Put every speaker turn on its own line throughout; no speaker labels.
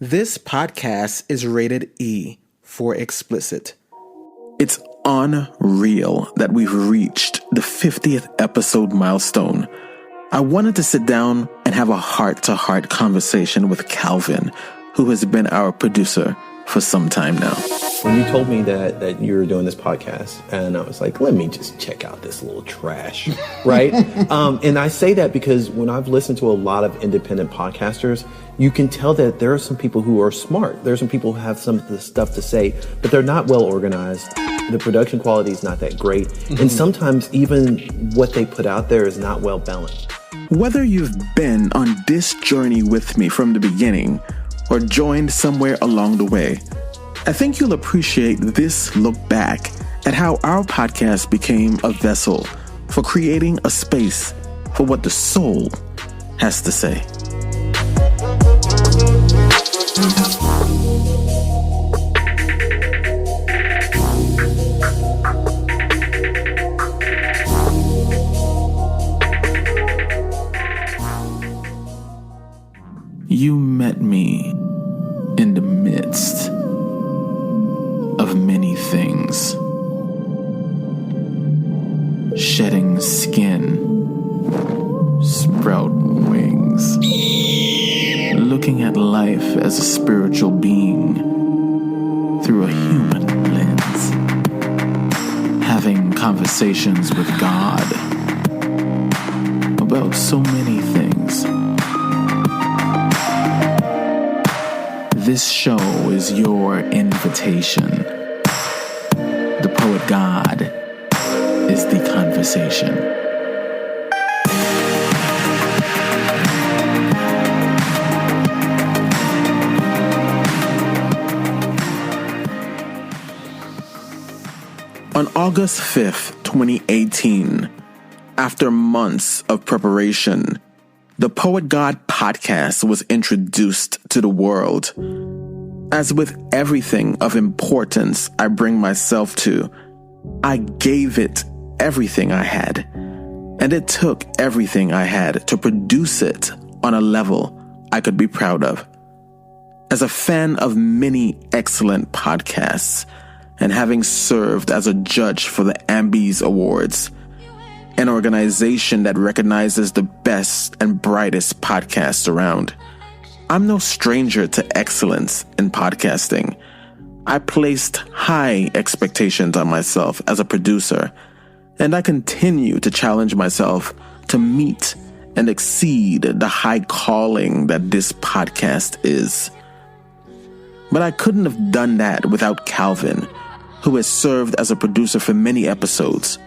This podcast is rated E for explicit. It's unreal that we've reached the 50th episode milestone. I wanted to sit down and have a heart-to-heart conversation with Calvin, who has been our producer for some time now.
When you told me that you were doing this podcast, and I was like, let me just check out this little trash, right? And I say that because when I've listened to a lot of independent podcasters, you can tell that there are some people who are smart. There are some people who have some of the stuff to say, but they're not well organized. The production quality is not that great. And sometimes even what they put out there is not well balanced.
Whether you've been on this journey with me from the beginning or joined somewhere along the way, I think you'll appreciate this look back at how our podcast became a vessel for creating a space for what the soul has to say. You met me in the midst of many things. Shedding skin, sprout wings. Looking at life as a spiritual being through a human lens. Having conversations with God about so many things. This show is your invitation. The poet God is the conversation. On August 5th, 2018, after months of preparation, the Poet God podcast was introduced to the world. As with everything of importance I bring myself to, I gave it everything I had. And it took everything I had to produce it on a level I could be proud of. As a fan of many excellent podcasts, and having served as a judge for the Ambies Awards, an organization that recognizes the best and brightest podcasts around, I'm no stranger to excellence in podcasting. I placed high expectations on myself as a producer, and I continue to challenge myself to meet and exceed the high calling that this podcast is. But I couldn't have done that without Calvin, who has served as a producer for many episodes,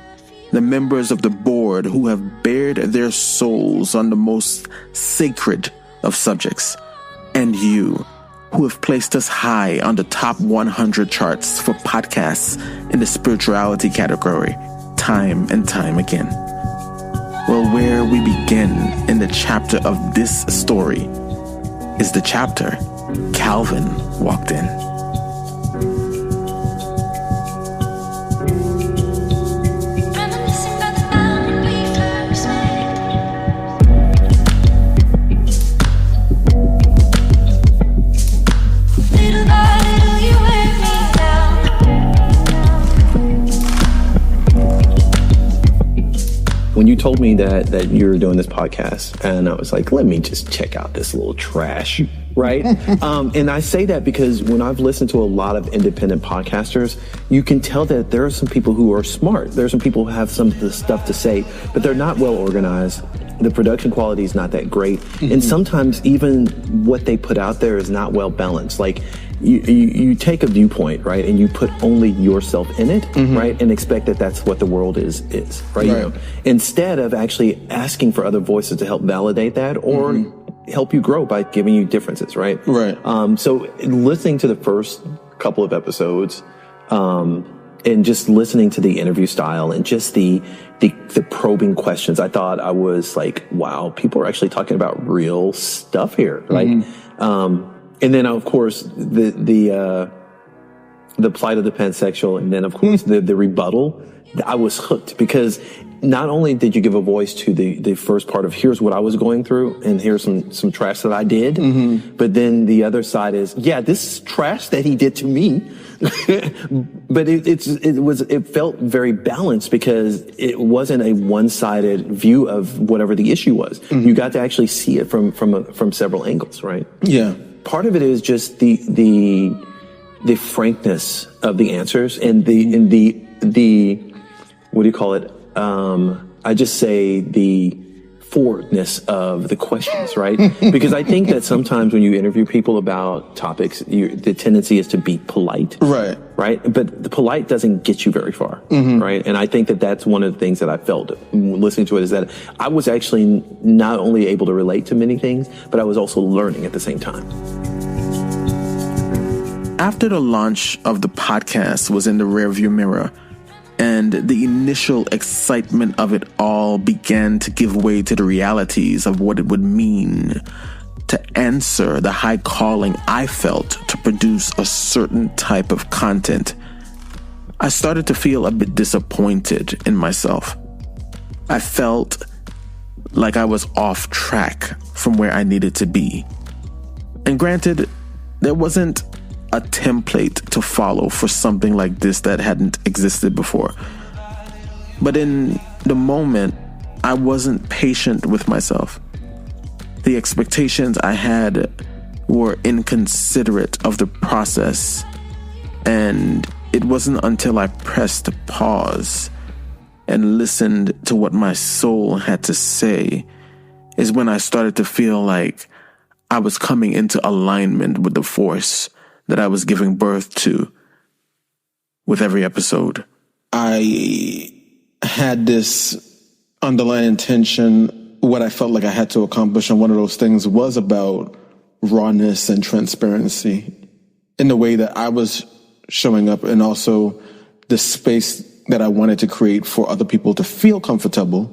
the members of the board who have bared their souls on the most sacred of subjects, and you, who have placed us high on the top 100 charts for podcasts in the spirituality category, time and time again. Well, where we begin in the chapter of this story is the chapter Calvin walked in.
When you told me that you were doing this podcast, and I was like, let me just check out this little trash, right? And I say that because when I've listened to a lot of independent podcasters, you can tell that there are some people who are smart. There are some people who have some of the stuff to say, but they're not well organized. The production quality is not that great. And sometimes even what they put out there is not well balanced. Like you take a viewpoint, right? And you put only yourself in it, right? And expect that that's what the world is, right? You know, instead of actually asking for other voices to help validate that or help you grow by giving you differences, right?
Right.
So listening to the first couple of episodes, and just listening to the interview style and just the probing questions, I thought I was like, wow, people are actually talking about real stuff here. Like, and then of course the the plight of the pansexual, and then of course the rebuttal, I was hooked, because not only did you give a voice to the first part of here's what I was going through and here's some trash that I did, but then the other side is, yeah, this is trash that he did to me. But it felt very balanced, because it wasn't a one-sided view of whatever the issue was. You got to actually see it from several angles, right?
Yeah.
Part of it is just the frankness of the answers, and the what do you call it? I just say the forwardness of the questions, right? Because I think that sometimes when you interview people about topics, the tendency is to be polite. Right? But the polite doesn't get you very far, right? And I think that that's one of the things that I felt listening to it, is that I was actually not only able to relate to many things, but I was also learning at the same time.
After the launch of the podcast was in the rearview mirror, and the initial excitement of it all began to give way to the realities of what it would mean to answer the high calling I felt to produce a certain type of content, I started to feel a bit disappointed in myself. I felt like I was off track from where I needed to be. And granted, there wasn't a template to follow for something like this that hadn't existed before. But in the moment, I wasn't patient with myself. The expectations I had were inconsiderate of the process, and it wasn't until I pressed pause and listened to what my soul had to say is when I started to feel like I was coming into alignment with the force that I was giving birth to with every episode. I had this underlying intention, what I felt like I had to accomplish, and one of those things was about rawness and transparency in the way that I was showing up, and also the space that I wanted to create for other people to feel comfortable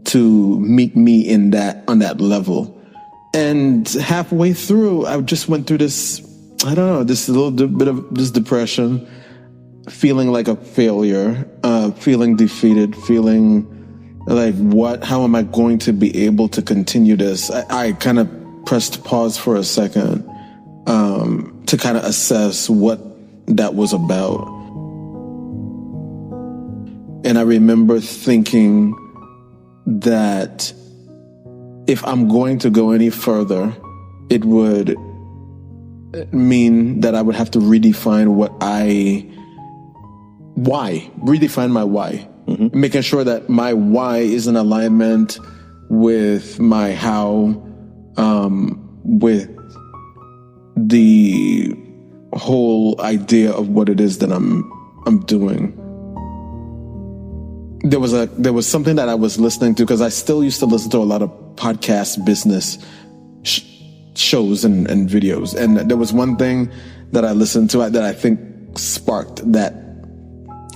to meet me in that, on that level. And halfway through, I just went through this, I don't know, this little bit of this depression, feeling like a failure, feeling defeated, feeling like, how am I going to be able to continue this? I kind of pressed pause for a second to kind of assess what that was about. And I remember thinking that if I'm going to go any further, it would mean that I would have to redefine redefine my why. Making sure that my why is in alignment with my how, with the whole idea of what it is that I'm doing. There was something that I was listening to, because I still used to listen to a lot of podcast business shows and videos. And there was one thing that I listened to that I think sparked that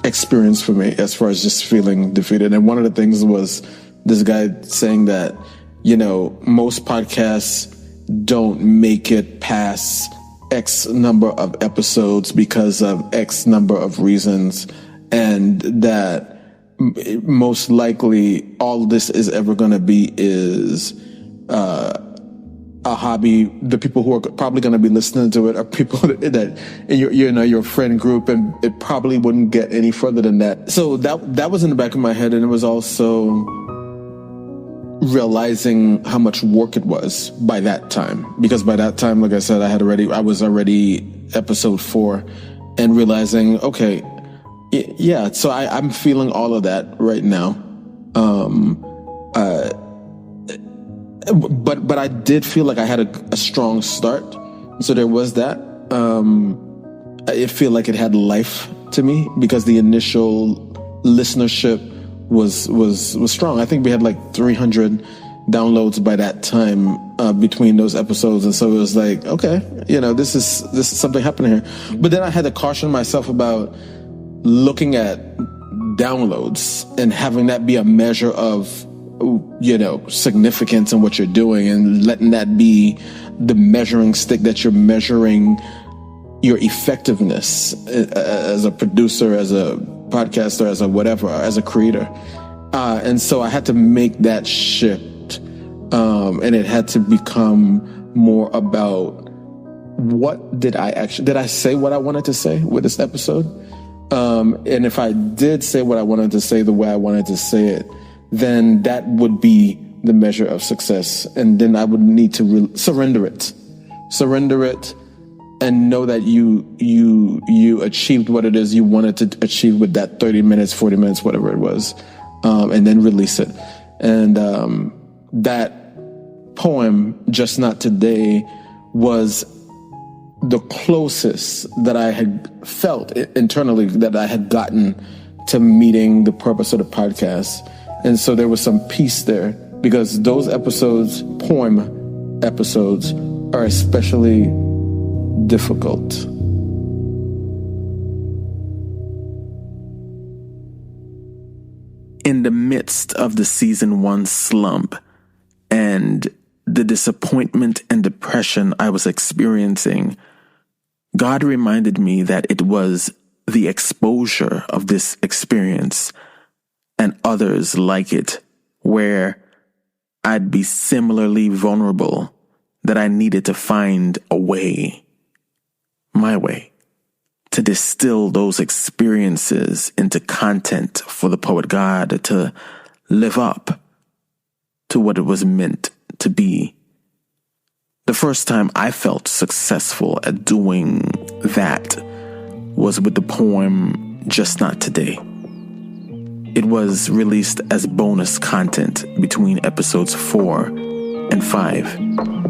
experience for me as far as just feeling defeated. And one of the things was this guy saying that, most podcasts don't make it past X number of episodes because of X number of reasons. And that most likely all this is ever going to be is a hobby. The people who are probably going to be listening to it are people that in your friend group, and it probably wouldn't get any further than that. So that was in the back of my head, and it was also realizing how much work it was by that time, because by that time, like I said, I was already episode 4, and realizing, okay, yeah, so I'm feeling all of that right now. But I did feel like I had a strong start. So there was that. I feel like it had life to me because the initial listenership was strong. I think we had like 300 downloads by that time between those episodes, and so it was like, okay, this is something happening here. But then I had to caution myself about looking at downloads and having that be a measure of significance in what you're doing, and letting that be the measuring stick that you're measuring your effectiveness as a producer, as a podcaster, as a whatever, as a creator. And so I had to make that shift. And it had to become more about what did I say what I wanted to say with this episode? And if I did say what I wanted to say the way I wanted to say it, then that would be the measure of success. And then I would need to surrender it and know that you achieved what it is you wanted to achieve with that 30 minutes, 40 minutes, whatever it was, and then release it. And that poem, Just Not Today, was the closest that I had felt internally that I had gotten to meeting the purpose of the podcast. And so there was some peace there, because those episodes, poem episodes, are especially difficult. In the midst of the season 1 slump and the disappointment and depression I was experiencing, God reminded me that it was the exposure of this experience and others like it, where I'd be similarly vulnerable, that I needed to find a way, my way, to distill those experiences into content for the Poet God to live up to what it was meant to be. The first time I felt successful at doing that was with the poem Just Not Today. It was released as bonus content between episodes 4 and 5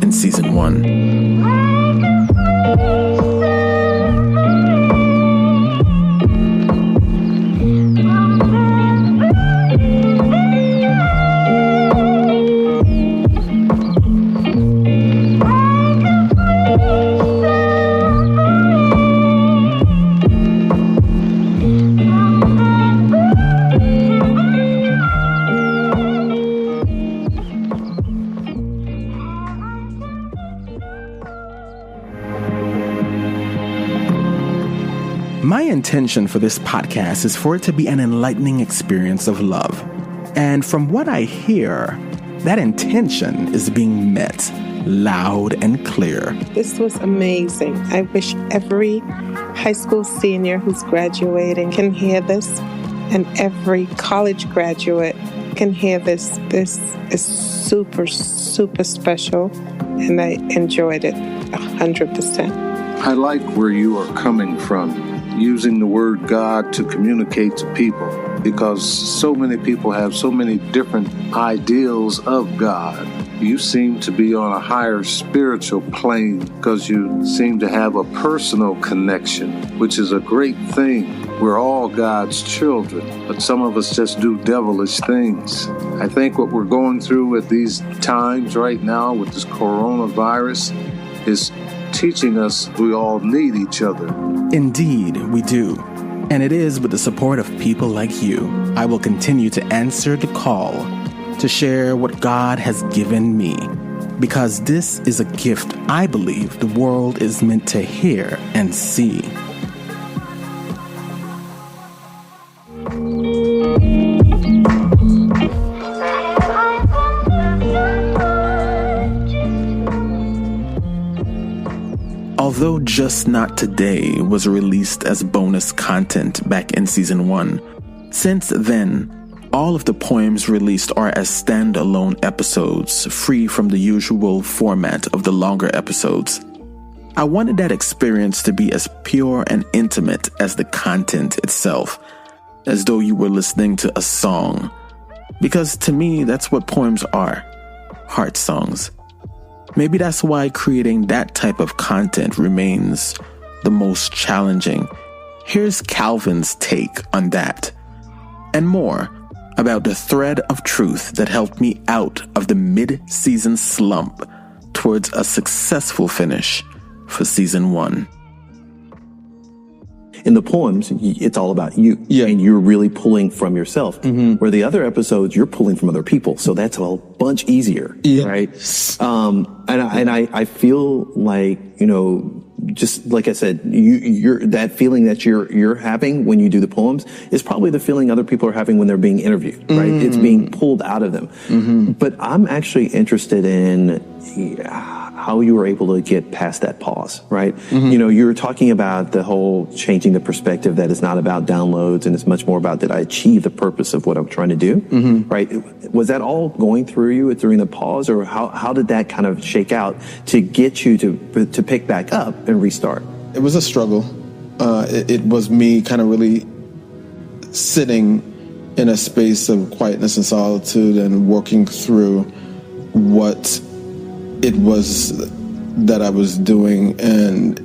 in season 1. My intention for this podcast is for it to be an enlightening experience of love. And from what I hear, that intention is being met loud and clear.
This was amazing. I wish every high school senior who's graduating can hear this, and every college graduate can hear this. This is super, super special, and I enjoyed it 100%.
I like where you are coming from, using the word God to communicate to people, because so many people have so many different ideals of God. You seem to be on a higher spiritual plane because you seem to have a personal connection, which is a great thing. We're all God's children, but some of us just do devilish things. I think what we're going through at these times right now with this coronavirus is teaching us we all need each other.
Indeed, we do. And it is with the support of people like you, I will continue to answer the call to share what God has given me, because this is a gift I believe the world is meant to hear and see. Although Just Not Today was released as bonus content back in season 1, since then, all of the poems released are as standalone episodes, free from the usual format of the longer episodes. I wanted that experience to be as pure and intimate as the content itself, as though you were listening to a song. Because to me, that's what poems are, heart songs. Maybe that's why creating that type of content remains the most challenging. Here's Calvin's take on that, and more about the thread of truth that helped me out of the mid-season slump towards a successful finish for season 1.
In the poems, it's all about you.
Yeah.
And you're really pulling from yourself. Mm-hmm. Where the other episodes, you're pulling from other people. So that's a bunch easier.
Yeah.
Right? And I feel like, just like I said, you're that feeling that you're having when you do the poems is probably the feeling other people are having when they're being interviewed, right? It's being pulled out of them. But I'm actually interested in how you were able to get past that pause, right? You were talking about the whole changing the perspective, that it's not about downloads and it's much more about, did I achieve the purpose of what I'm trying to do, right? Was that all going through you during the pause, or how did that kind of shake out to get you to pick back up and restart?
It was a struggle. It was me kind of really sitting in a space of quietness and solitude and working through what it was that I was doing, and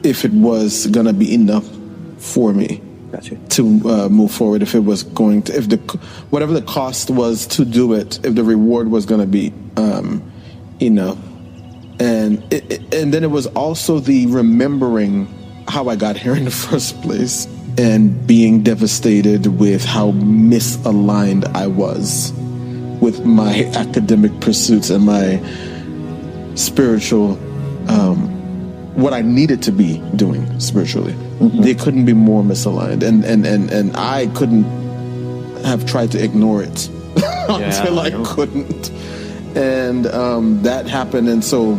if it was going to be enough for me to move forward, if it was going to, whatever the cost was to do it, if the reward was going to be enough. And then it was also the remembering how I got here in the first place, and being devastated with how misaligned I was with my academic pursuits and my spiritual, what I needed to be doing spiritually. They couldn't be more misaligned, and I couldn't have tried to ignore it until I couldn't. And that happened, and so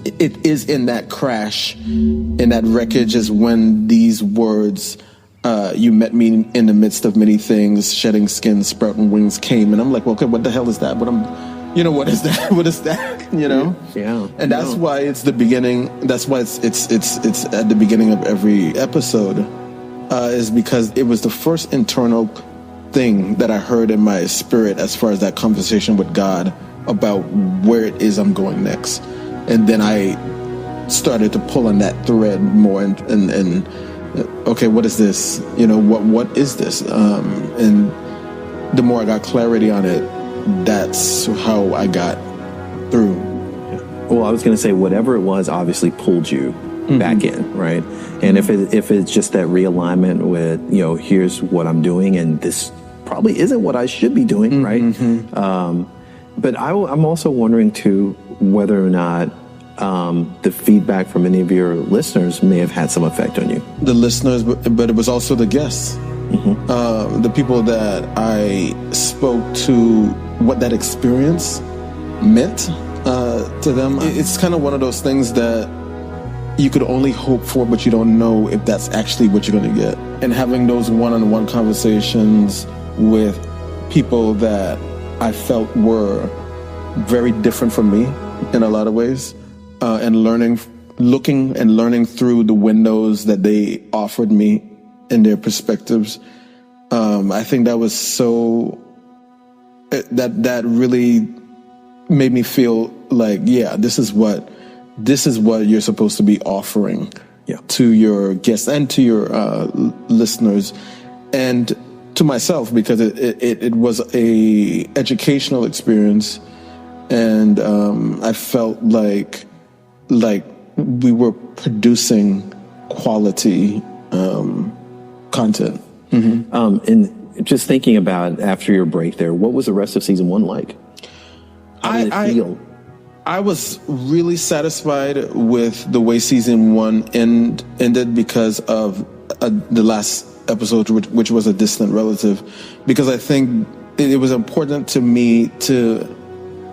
it is in that crash, in that wreckage, is when these words, you met me in the midst of many things, shedding skin, sprouting wings, came. And I'm like, well, okay, what the hell is that? What is that? What is that?
Yeah.
And that's why it's the beginning. That's why it's at the beginning of every episode, is because it was the first internal thing that I heard in my spirit as far as that conversation with God about where it is I'm going next. And then I started to pull on that thread more and okay, what is this? What is this? And the more I got clarity on it, that's how I got through.
Well, I was going to say, whatever it was obviously pulled you back in, right? And if it's just that realignment with, here's what I'm doing, and this probably isn't what I should be doing, right? But I'm also wondering too whether or not the feedback from any of your listeners may have had some effect on you.
The listeners, but it was also the guests. The people that I spoke to, what that experience meant to them. It's kind of one of those things that you could only hope for, but you don't know if that's actually what you're going to get. And having those one-on-one conversations with people that I felt were very different from me in a lot of ways, and looking and learning through the windows that they offered me and their perspectives. I think that was that really made me feel like, yeah, this is what you're supposed to be offering to your guests and to your listeners, and to myself, because it was a educational experience, and I felt like we were producing quality content.
And just thinking about after your break there, what was the rest of season 1 like? How did it feel?
I was really satisfied with the way season 1 ended because of the last episode, which was a distant relative, because I think it was important to me to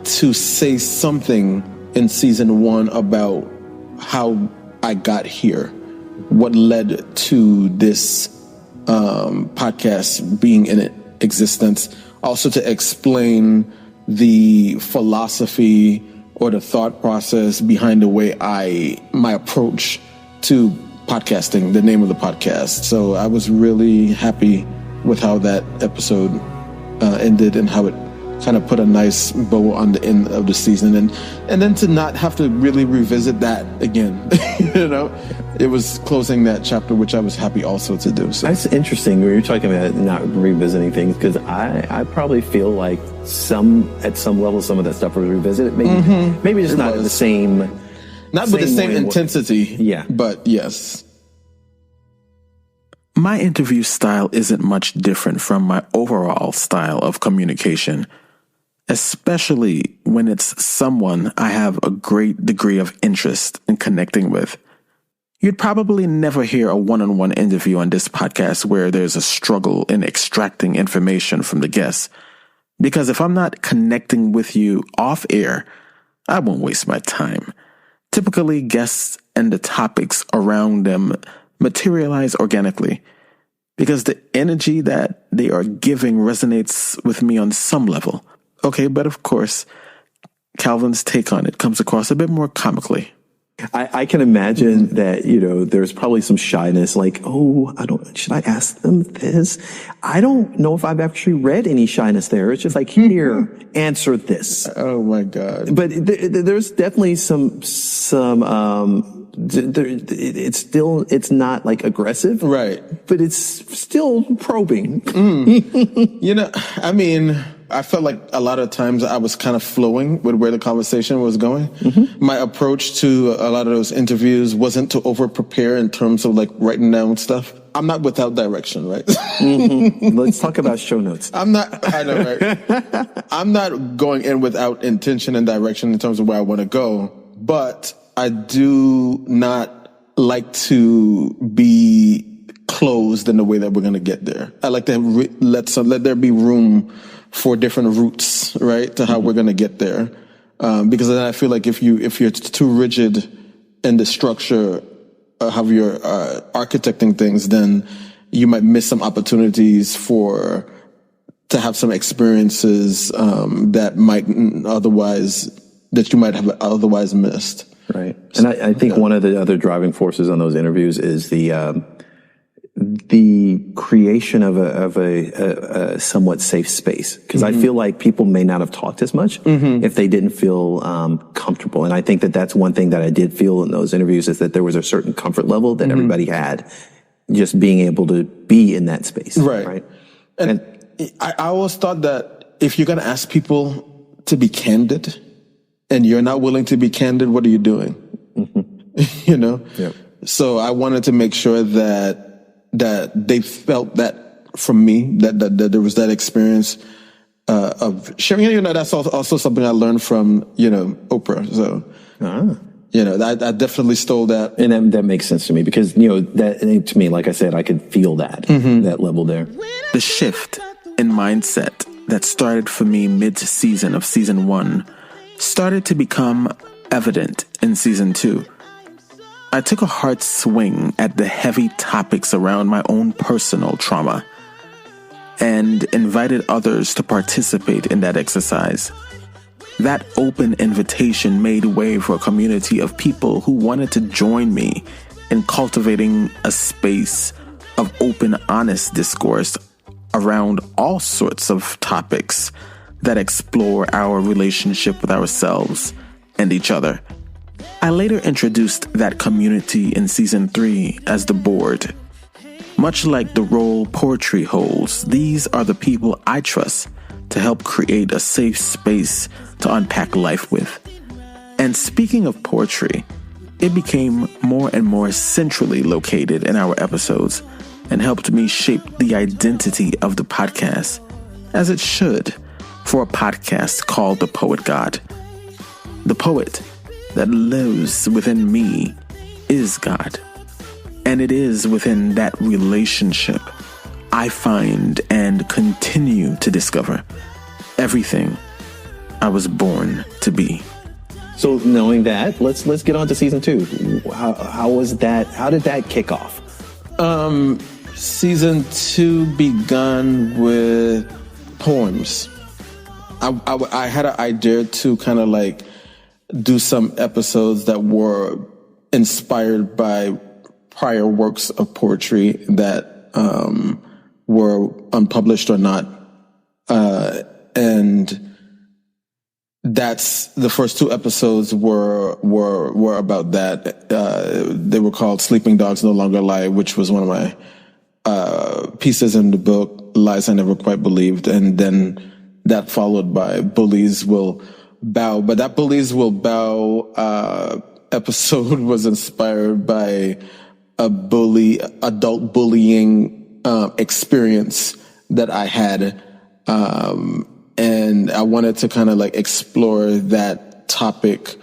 say something in season 1 about how I got here, what led to this podcast being in existence, also to explain the philosophy or the thought process behind the way my approach to podcasting, the name of the podcast. So I was really happy with how that episode ended, and how it kind of put a nice bow on the end of the season, and then to not have to really revisit that again. It was closing that chapter, which I was happy also to do. So
that's interesting when you're talking about not revisiting things, because I probably feel like at some level some of that stuff was revisited. Maybe just not in the same,
not with the same intensity.
Yeah,
but yes.
My interview style isn't much different from my overall style of communication.
especially when it's someone I have a great degree of interest in connecting with. You'd probably never hear a one-on-one interview on this podcast where there's a struggle in extracting information from the guests. Because if I'm not connecting with you off air, I won't waste my time. Typically, guests and the topics around them materialize organically because the energy that they are giving resonates with me on some level. Okay, but of course, Calvin's take on it comes across a bit more comically.
I can imagine that, there's probably some shyness, like, should I ask them this? I don't know if I've actually read any shyness there. It's just like, here, answer this.
Oh my God.
But there's definitely it's not like aggressive.
Right.
But it's still probing.
I felt like a lot of times I was kind of flowing with where the conversation was going. Mm-hmm. My approach to a lot of those interviews wasn't to over prepare in terms of like writing down stuff. I'm not without direction, right?
Mm-hmm. Let's talk about show notes.
I know, right? I'm not going in without intention and direction in terms of where I want to go, but I do not like to be closed in the way that we're going to get there. I like to let there be room for different routes, right, to how we're going to get there. Because then I feel like if you're too rigid in the structure of how you're architecting things, then you might miss some opportunities to have some experiences that you might have otherwise missed.
Right. And I think one of the other driving forces on those interviews is the creation of a somewhat safe space. Because I feel like people may not have talked as much if they didn't feel comfortable. And I think that that's one thing that I did feel in those interviews, is that there was a certain comfort level that everybody had just being able to be in that space.
Right. And I always thought that if you're going to ask people to be candid and you're not willing to be candid, what are you doing? Yep. So I wanted to make sure that they felt that from me, that there was that experience of sharing. That's also something I learned from Oprah. So I definitely stole that,
and that makes sense to me, because that to me, like I said, I could feel that that level there.
The shift in mindset that started for me mid-season of season 1 started to become evident in season 2. I took a hard swing at the heavy topics around my own personal trauma and invited others to participate in that exercise. That open invitation made way for a community of people who wanted to join me in cultivating a space of open, honest discourse around all sorts of topics that explore our relationship with ourselves and each other. I later introduced that community in season 3 as the board. Much like the role poetry holds, these are the people I trust to help create a safe space to unpack life with. And speaking of poetry, it became more and more centrally located in our episodes and helped me shape the identity of the podcast, as it should for a podcast called The Poet God. The poet that lives within me is God. And it is within that relationship I find and continue to discover everything I was born to be.
So knowing that, let's get on to season 2. How was that? How did that kick off?
Season 2 began with poems. I had an idea to kind of like do some episodes that were inspired by prior works of poetry that were unpublished or not. And that's the first 2 episodes were about that. They were called Sleeping Dogs No Longer Lie, which was one of my pieces in the book, Lies I Never Quite Believed. And then that followed by Bullies Will Bow. But that Bullies Will Bow episode was inspired by adult bullying experience that I had. And And I wanted to kind of like explore that topic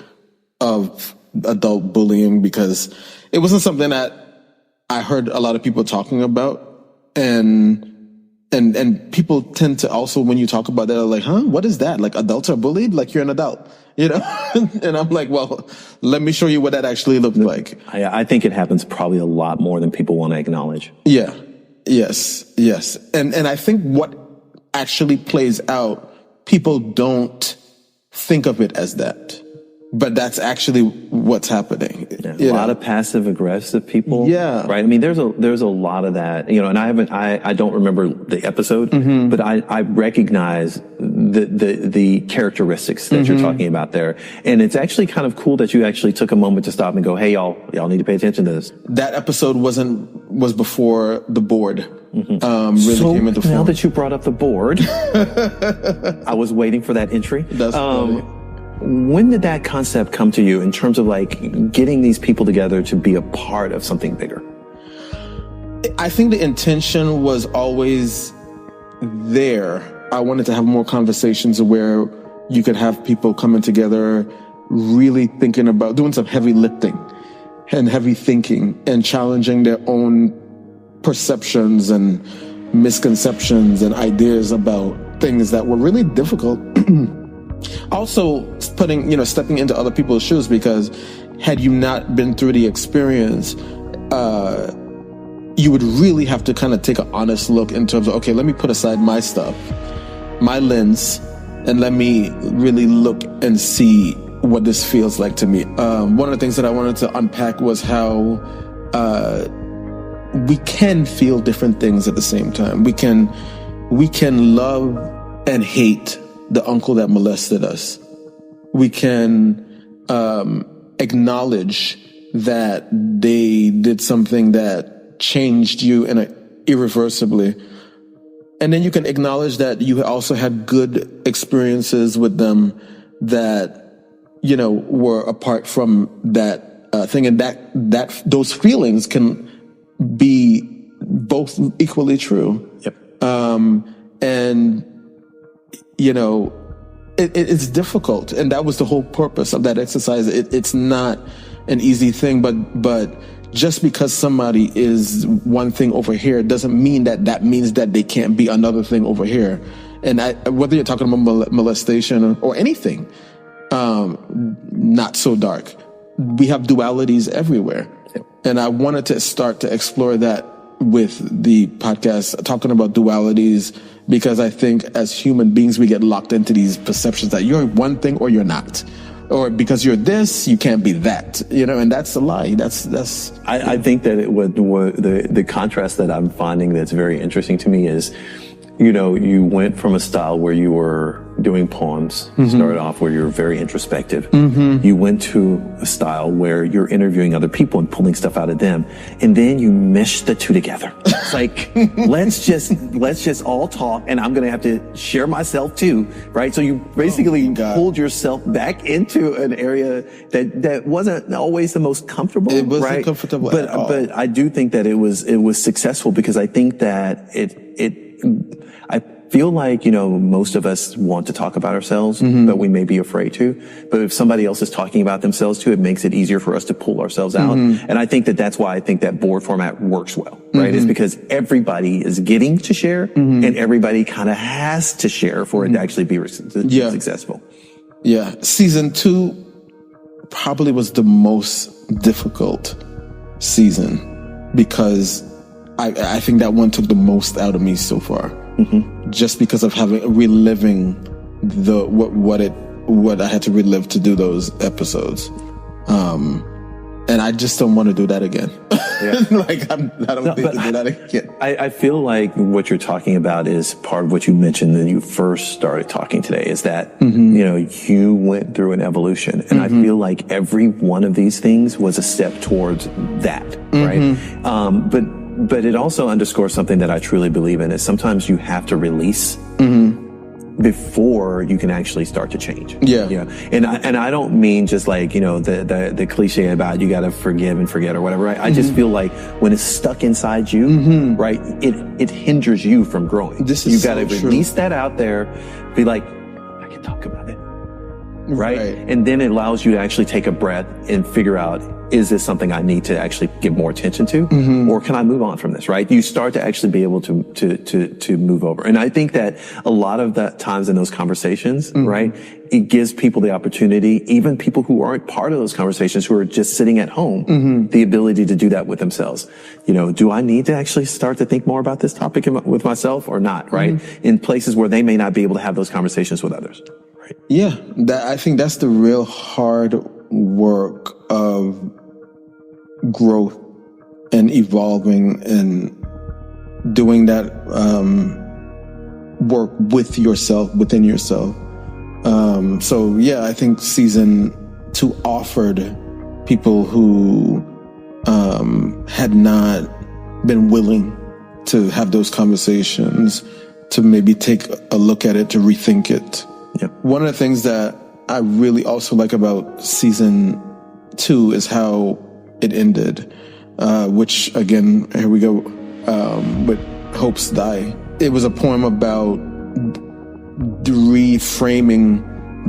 of adult bullying because it wasn't something that I heard a lot of people talking about. And people tend to also, when you talk about that, are like, huh, what is that? Like adults are bullied? Like you're an adult, you know? And I'm like, well, let me show you what that actually looked like.
I think it happens probably a lot more than people want to acknowledge.
Yeah. Yes. And I think what actually plays out, people don't think of it as that. But that's actually what's happening.
Yeah, a lot of passive aggressive people.
Yeah.
Right. I mean, there's a lot of that, you know, and I don't remember the episode, but I recognize the characteristics that you're talking about there. And it's actually kind of cool that you actually took a moment to stop and go, hey, y'all need to pay attention to this.
That episode was before the board. Really came into form.
Now that you brought up the board, I was waiting for that entry.
That's funny.
When did that concept come to you in terms of like getting these people together to be a part of something bigger?
I think the intention was always there. I wanted to have more conversations where you could have people coming together, really thinking about doing some heavy lifting and heavy thinking and challenging their own perceptions and misconceptions and ideas about things that were really difficult. Also stepping into other people's shoes, because had you not been through the experience, you would really have to kind of take an honest look in terms of, okay, let me put aside my stuff, my lens, and let me really look and see what this feels like to me. One of the things that I wanted to unpack was how we can feel different things at the same time. We can love and hate the uncle that molested us. We can acknowledge that they did something that changed you irreversibly. And then you can acknowledge that you also had good experiences with them that, you know, were apart from that thing. And that those feelings can be both equally true.
Yep.
And you know, it's difficult, and that was the whole purpose of that exercise. It's not an easy thing, but just because somebody is one thing over here doesn't mean that means that they can't be another thing over here. And whether you're talking about molestation or anything, not so dark, we have dualities everywhere. And I wanted to start to explore that with the podcast, talking about dualities, because I think as human beings, we get locked into these perceptions that you're one thing or you're not, or because you're this, you can't be that, you know, and that's a lie.
I think that the contrast that I'm finding that's very interesting to me is, you know, you went from a style where you were doing poems, started off where you were very introspective. You went to a style where you're interviewing other people and pulling stuff out of them. And then you mesh the two together. It's like, let's just all talk, and I'm going to have to share myself too, right? So you basically pulled yourself back into an area that wasn't always the most comfortable.
It wasn't
right?
comfortable
but,
at all.
But I do think that it was successful, because I think that I feel like, you know, most of us want to talk about ourselves, but we may be afraid to. But if somebody else is talking about themselves too, it makes it easier for us to pull ourselves out. And I think that's why I think that board format works well, right? It's because everybody is getting to share, and everybody kind of has to share for it to actually be successful.
Yeah. Season 2 probably was the most difficult season, because I think that one took the most out of me so far. Just because of reliving what I had to relive to do those episodes. And I just don't want to do that again. Yeah. I don't think to do that again.
I feel like what you're talking about is part of what you mentioned when you first started talking today, is that, you know, you went through an evolution. And I feel like every one of these things was a step towards that, right? But it also underscores something that I truly believe in, is sometimes you have to release before you can actually start to change.
Yeah.
And I don't mean just like, you know, the cliche about you got to forgive and forget or whatever, right? I just feel like when it's stuck inside you, right, it hinders you from growing.
You
got to release that out there, be like, I can talk about it. Right? And then it allows you to actually take a breath and figure out, is this something I need to actually give more attention to? Or can I move on from this, right? You start to actually be able to move over. And I think that a lot of the times in those conversations, right, it gives people the opportunity, even people who aren't part of those conversations, who are just sitting at home, the ability to do that with themselves. You know, do I need to actually start to think more about this topic with myself or not, right? In places where they may not be able to have those conversations with others.
Yeah, I think that's the real hard work of growth and evolving and doing that work with yourself, within yourself. So yeah, I think season 2 offered people who had not been willing to have those conversations to maybe take a look at it, to rethink it.
Yep.
One of the things that I really also like about season 2 is how it ended, which again, here we go, with Hope's Die. It was a poem about reframing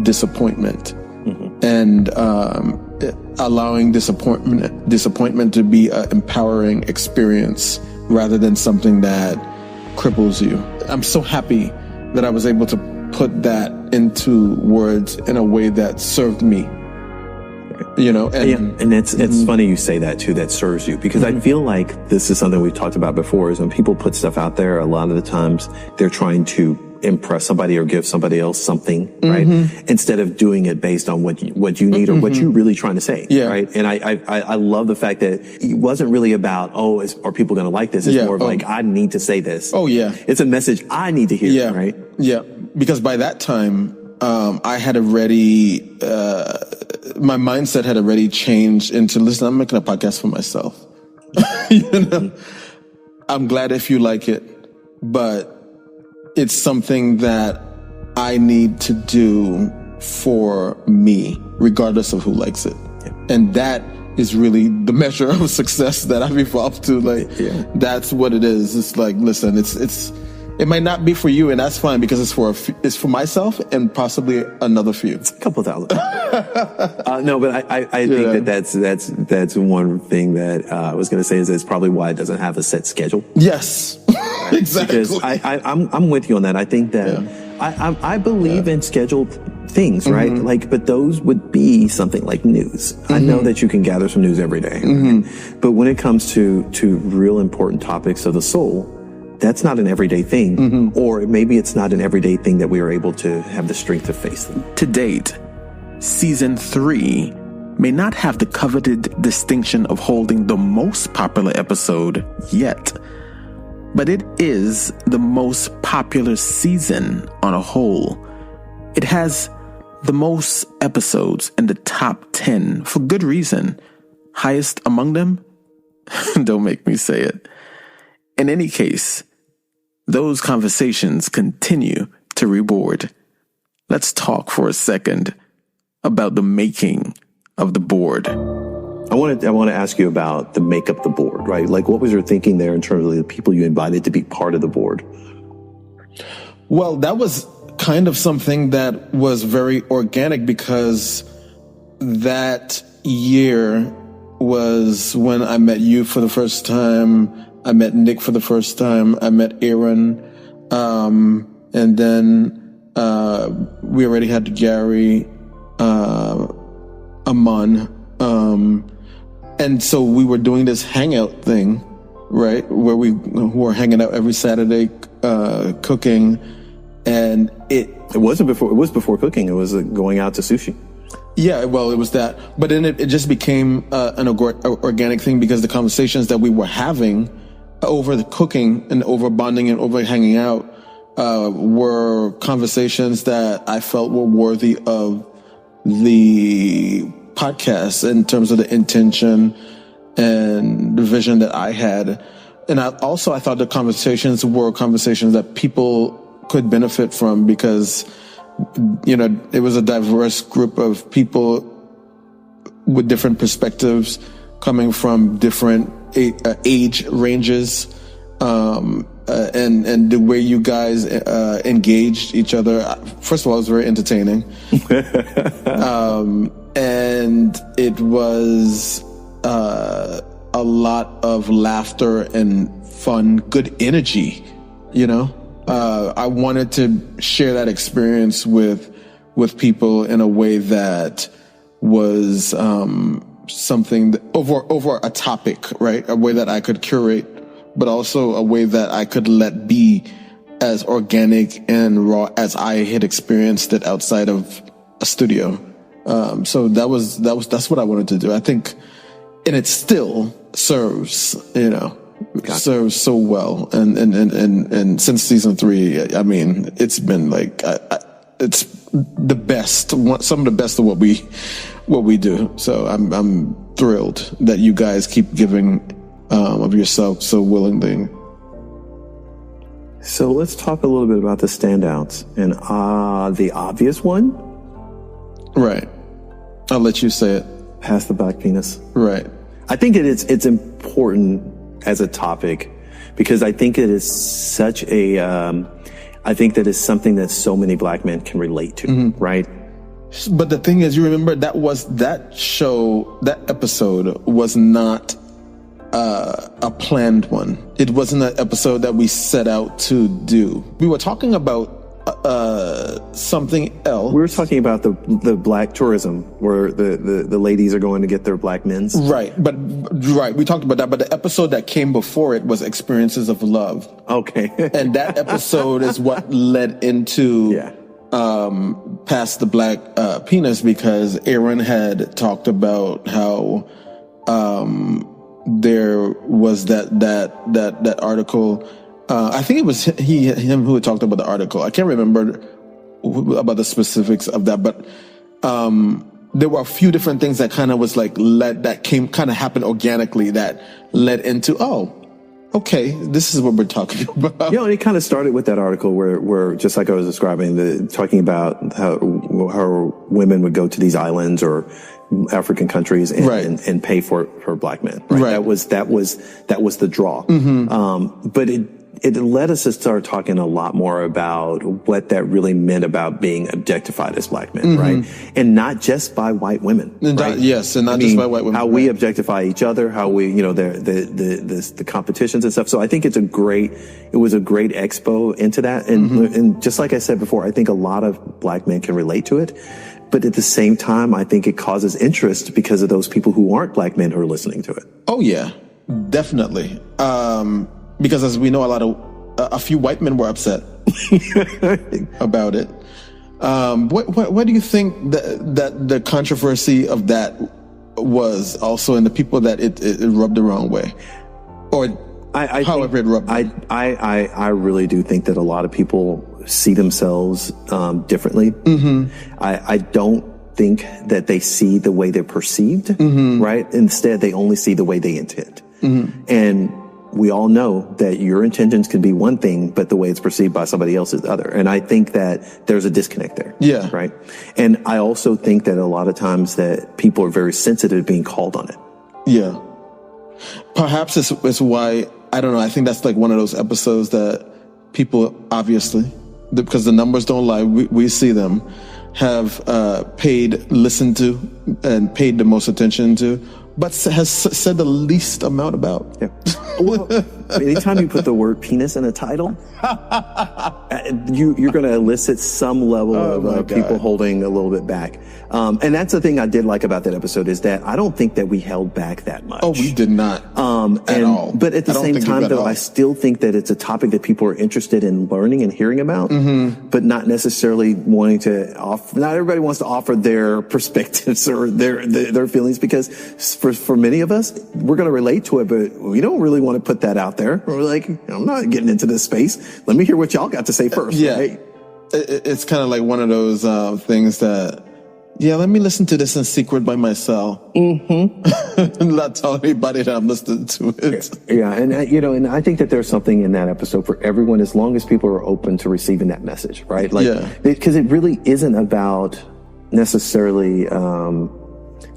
disappointment and allowing disappointment to be an empowering experience rather than something that cripples you. I'm so happy that I was able to put that into words in a way that served me, you know.
And it's funny you say that too, that serves you, because I feel like this is something we've talked about before, is when people put stuff out there, a lot of the times they're trying to impress somebody or give somebody else something, right? Instead of doing it based on what you need or what you're really trying to say, right? And I love the fact that it wasn't really about, are people going to like this? It's more of like, I need to say this. It's a message I need to hear, right?
Yeah, because by that time, I had already, my mindset had already changed into, listen, I'm making a podcast for myself. You know? I'm glad if you like it, but it's something that I need to do for me, regardless of who likes it. And that is really the measure of success that I've evolved to. Like, that's what it is. It's like, listen, it might not be for you, and that's fine, because it's for myself and possibly another few.
It's a couple thousand. No, but I think that's one thing that I was going to say is it's probably why it doesn't have a set schedule.
Yes, exactly.
Because I'm with you on that. I think that I believe in scheduled things, right? Like, but those would be something like news. I know that you can gather some news every day, but when it comes to real important topics of the soul, that's not an everyday thing, or maybe it's not an everyday thing that we are able to have the strength to face them.
To date, season 3 may not have the coveted distinction of holding the most popular episode yet, but it is the most popular season on a whole. It has the most episodes in the top 10 for good reason. Highest among them? Don't make me say it. In any case, those conversations continue to reward. Let's talk for a second about the making of the board.
I want to ask you about the make up the board, right? Like, what was your thinking there in terms of the people you invited to be part of the board?
Well, that was kind of something that was very organic, because that year was when I met you for the first time. I met Nick for the first time. I met Aaron. And then we already had Gary, Aman. And so we were doing this hangout thing, right? Where we were hanging out every Saturday, cooking. And it
was before cooking. It was going out to sushi.
Yeah, well, it was that. But then it just became an organic thing, because the conversations that we were having over the cooking and over bonding and over hanging out were conversations that I felt were worthy of the podcast in terms of the intention and the vision that I had. And I thought the conversations were conversations that people could benefit from, because, you know, it was a diverse group of people with different perspectives coming from different age ranges. and the way you guys engaged each other. First of all, it was very entertaining. And it was a lot of laughter and fun, good energy, you know? I wanted to share that experience with people in a way that was something that, over a topic, right? A way that I could curate, but also a way that I could let be as organic and raw as I had experienced it outside of a studio. So that's what I wanted to do. I think, and it still serves, you know, serves so well. And since season 3, I mean, it's been like, it's the best, some of the best of what we do. So I'm thrilled that you guys keep giving of yourself so willingly.
So let's talk a little bit about the standouts and the obvious one.
Right. I'll let you say it.
Pass the black penis.
Right.
I think it's important as a topic because I think it is such a, I think that is something that so many black men can relate to, right?
But the thing is, you remember that episode was not a planned one. It wasn't an episode that we set out to do. We were talking about something else.
We were talking about the black tourism where the ladies are going to get their black men's.
Right. We talked about that. But the episode that came before it was Experiences of Love.
Okay.
And that episode is what led into Past the Black Penis, because Aaron had talked about how there was that article. I think it was him who had talked about the article. I can't remember about the specifics of that, but there were a few different things that kind of was like kind of happened organically that led into, okay, this is what we're talking about.
And it kind of started with that article where just like I was describing, talking about how women would go to these islands or African countries and pay for black men. Right. That was the draw. But it led us to start talking a lot more about what that really meant about being objectified as black men, right? And not just by white women, right?
Yes, and not just by white women.
How we objectify each other, how we, the competitions and stuff. So I think it was a great expo into that. And just like I said before, I think a lot of black men can relate to it. But at the same time, I think it causes interest because of those people who aren't black men who are listening to it.
Oh yeah, definitely. Because as we know, a few white men were upset about it. What do you think that the controversy of that was also in the people that it rubbed the wrong way, or however it rubbed?
I really do think that a lot of people see themselves differently. I don't think that they see the way they're perceived, right? Instead, they only see the way they intend. And we all know that your intentions can be one thing, but the way it's perceived by somebody else is the other. And I think that there's a disconnect there.
Yeah.
Right. And I also think that a lot of times that people are very sensitive to being called on it.
Yeah. Perhaps it's why, I don't know, I think that's like one of those episodes that people obviously, because the numbers don't lie, we see them, have listened to and paid the most attention to, but has said the least amount about.
Yeah. Well, anytime you put the word penis in a title, you're going to elicit some level of people holding a little bit back. And that's the thing I did like about that episode is that I don't think that we held back that much.
Oh, we did not at all.
But at the same time, though, I still think that it's a topic that people are interested in learning and hearing about, but not necessarily wanting to offer. Not everybody wants to offer their perspectives or their feelings, because for many of us, we're going to relate to it, but we don't really want to put that out there. We're like, I'm not getting into this space. Let me hear what y'all got to say first.
Yeah.
Right?
It's kind of like one of those things that, let me listen to this in secret by myself. Not tell anybody that I'm listening to it.
Yeah, and and I think that there's something in that episode for everyone, as long as people are open to receiving that message, right? Like, because it really isn't about necessarily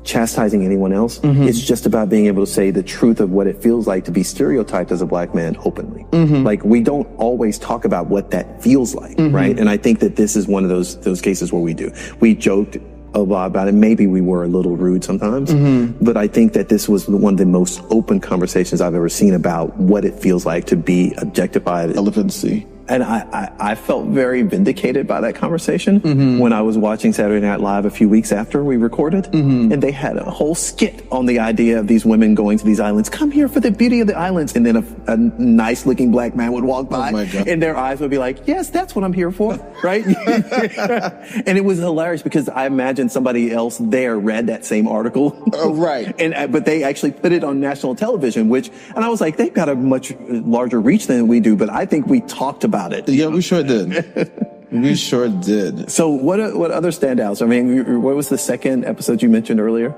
chastising anyone else. It's just about being able to say the truth of what it feels like to be stereotyped as a black man openly. Like, we don't always talk about what that feels like, right? And I think that this is one of those cases where we do. We joked a lot about it. Maybe we were a little rude sometimes, but I think that this was one of the most open conversations I've ever seen about what it feels like to be objectified.
Relevancy.
And I felt very vindicated by that conversation when I was watching Saturday Night Live a few weeks after we recorded. And they had a whole skit on the idea of these women going to these islands. Come here for the beauty of the islands. And then a nice looking black man would walk by and their eyes would be like, yes, that's what I'm here for. Right? And it was hilarious because I imagine somebody else there read that same article.
Right.
But they actually put it on national television, and I was like, they've got a much larger reach than we do, but I think we talked about it.
Yeah, we sure did. We sure did.
So what other standouts? I mean, what was the second episode you mentioned earlier?